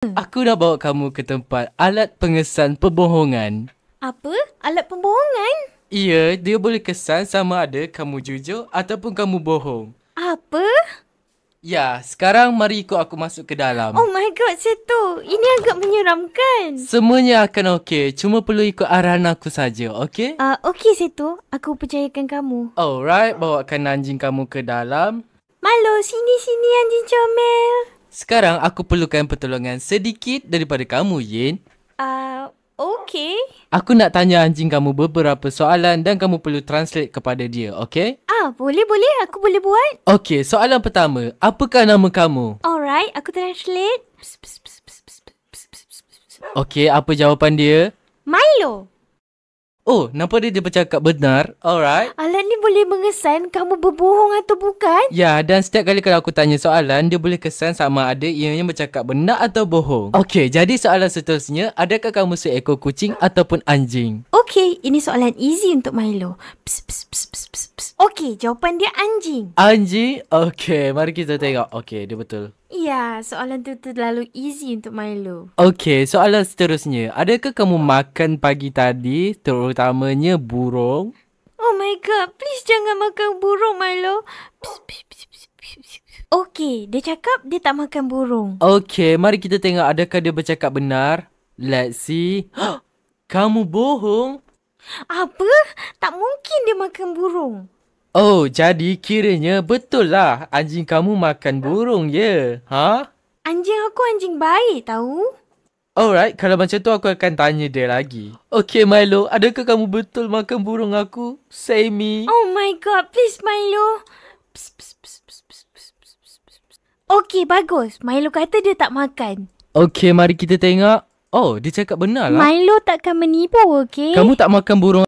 Aku nak bawa kamu ke tempat alat pengesan pembohongan. Apa? Alat pembohongan? Ya, dia boleh kesan sama ada kamu jujur ataupun kamu bohong. Apa? Ya, sekarang mari ikut aku masuk ke dalam. Oh my god, Seto. Ini agak menyeramkan. Semuanya akan okey, cuma perlu ikut arahan aku saja, okey? Okey, Seto. Aku percayakan kamu. Alright, bawakan anjing kamu ke dalam. Malo, sini anjing comel. Sekarang aku perlukan pertolongan sedikit daripada kamu, Yin. Okey. Aku nak tanya anjing kamu beberapa soalan dan kamu perlu translate kepada dia, okey? Boleh. Aku boleh buat. Okey, soalan pertama. Apakah nama kamu? Alright, aku translate. Okey, apa jawapan dia? Milo. Oh, nampak dia bercakap benar. Alright. Alat ni boleh mengesan kamu berbohong atau bukan? Ya, dan setiap kali kalau aku tanya soalan, dia boleh kesan sama ada ianya bercakap benar atau bohong. Okey, jadi soalan seterusnya, adakah kamu seekor kucing ataupun anjing? Okey, ini soalan easy untuk Milo. Okey, jawapan dia anjing. Anjing? Okey, mari kita tengok. Okey, dia betul. Ya, soalan tu terlalu easy untuk Milo. Okey, soalan seterusnya. Adakah kamu makan pagi tadi, terutamanya burung? Oh my god, please jangan makan burung, Milo. Okey, dia cakap dia tak makan burung. Okey, mari kita tengok adakah dia bercakap benar. Let's see. Kamu bohong? Apa? Tak mungkin dia makan burung. Oh, jadi kiranya betul lah anjing kamu makan burung, ya? Ha? Anjing aku anjing baik, tahu? Alright, kalau macam tu aku akan tanya dia lagi. Okay, Milo, adakah kamu betul makan burung aku? Say me. Oh my god, please Milo. Okey, bagus. Milo kata dia tak makan. Okay, mari kita tengok. Oh, dia cakap benar lah. Milo takkan menipu, okey? Kamu tak makan burung